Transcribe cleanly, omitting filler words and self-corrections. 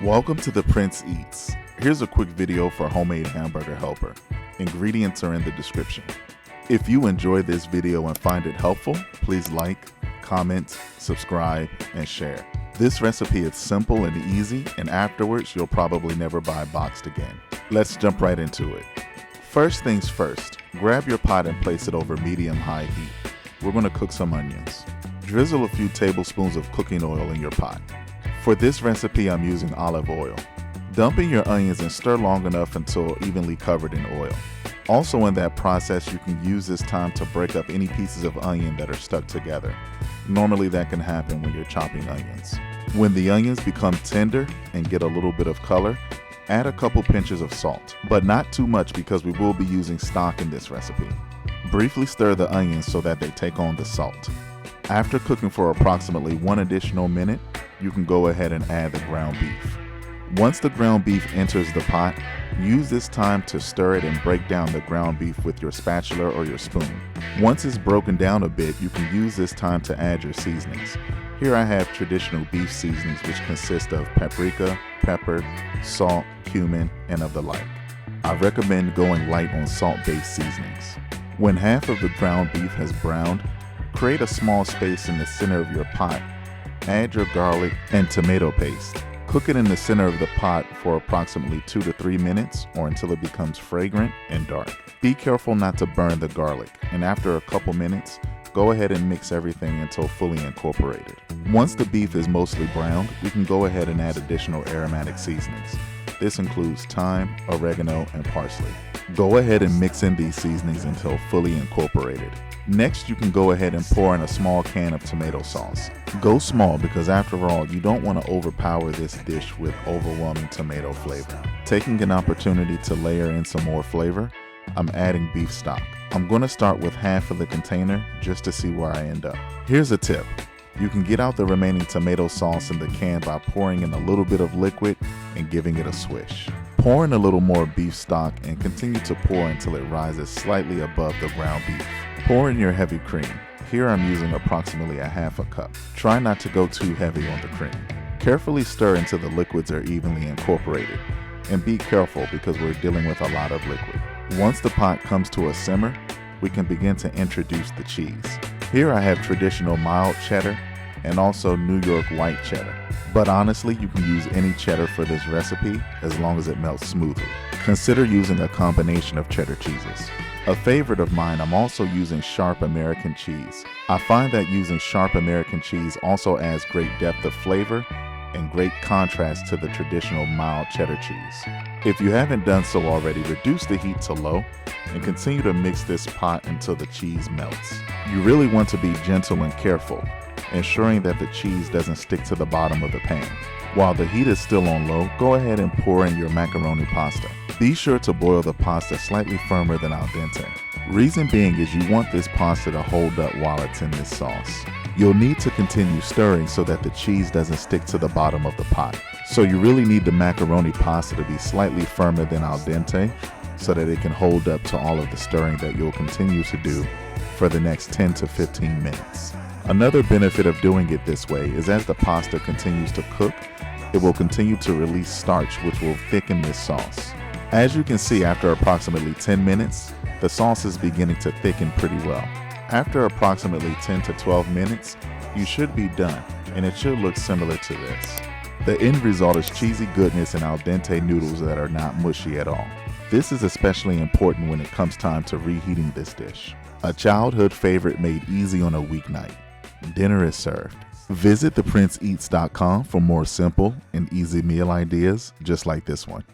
Welcome to the Prince Eats. Here's a quick video for homemade hamburger helper. Ingredients are in the description. If you enjoy this video and find it helpful, please like, comment, subscribe, and share. This recipe is simple and easy, and afterwards you'll probably never buy boxed again. Let's jump right into it. First things first, grab your pot and place it over medium-high heat. We're going to cook some onions. Drizzle a few tablespoons of cooking oil in your pot. For this recipe, I'm using olive oil. Dump in your onions and stir long enough until evenly covered in oil. Also in that process, you can use this time to break up any pieces of onion that are stuck together. Normally that can happen when you're chopping onions. When the onions become tender and get a little bit of color, add a couple pinches of salt, but not too much because we will be using stock in this recipe. Briefly stir the onions so that they take on the salt. After cooking for approximately 1 additional minute, you can go ahead and add the ground beef. Once the ground beef enters the pot, use this time to stir it and break down the ground beef with your spatula or your spoon. Once it's broken down a bit, you can use this time to add your seasonings. Here I have traditional beef seasonings, which consist of paprika, pepper, salt, cumin, and of the like. I recommend going light on salt-based seasonings. When half of the ground beef has browned, create a small space in the center of your pot. Add your garlic and tomato paste. Cook it in the center of the pot for approximately 2 to 3 minutes or until it becomes fragrant and dark. Be careful not to burn the garlic, and after a couple minutes, go ahead and mix everything until fully incorporated. Once the beef is mostly browned, we can go ahead and add additional aromatic seasonings. This includes thyme, oregano, and parsley. Go ahead and mix in these seasonings until fully incorporated. Next, you can go ahead and pour in a small can of tomato sauce. Go small because after all, you don't want to overpower this dish with overwhelming tomato flavor. Taking an opportunity to layer in some more flavor, I'm adding beef stock. I'm going to start with half of the container just to see where I end up. Here's a tip. You can get out the remaining tomato sauce in the can by pouring in a little bit of liquid and giving it a swish. Pour in a little more beef stock and continue to pour until it rises slightly above the ground beef. Pour in your heavy cream. Here I'm using approximately a half a cup. Try not to go too heavy on the cream. Carefully stir until the liquids are evenly incorporated. And be careful because we're dealing with a lot of liquid. Once the pot comes to a simmer, we can begin to introduce the cheese. Here I have traditional mild cheddar and also New York white cheddar. But honestly, you can use any cheddar for this recipe as long as it melts smoothly. Consider using a combination of cheddar cheeses. A favorite of mine, I'm also using sharp American cheese. I find that using sharp American cheese also adds great depth of flavor and great contrast to the traditional mild cheddar cheese. If you haven't done so already, reduce the heat to low and continue to mix this pot until the cheese melts. You really want to be gentle and careful, ensuring that the cheese doesn't stick to the bottom of the pan. While the heat is still on low, go ahead and pour in your macaroni pasta. Be sure to boil the pasta slightly firmer than al dente. Reason being is you want this pasta to hold up while it's in this sauce. You'll need to continue stirring so that the cheese doesn't stick to the bottom of the pot. So you really need the macaroni pasta to be slightly firmer than al dente so that it can hold up to all of the stirring that you'll continue to do for the next 10 to 15 minutes. Another benefit of doing it this way is as the pasta continues to cook, it will continue to release starch, which will thicken this sauce. As you can see, after approximately 10 minutes, the sauce is beginning to thicken pretty well. After approximately 10 to 12 minutes, you should be done, and it should look similar to this. The end result is cheesy goodness and al dente noodles that are not mushy at all. This is especially important when it comes time to reheating this dish. A childhood favorite made easy on a weeknight. Dinner is served. Visit theprinceeats.com for more simple and easy meal ideas just like this one.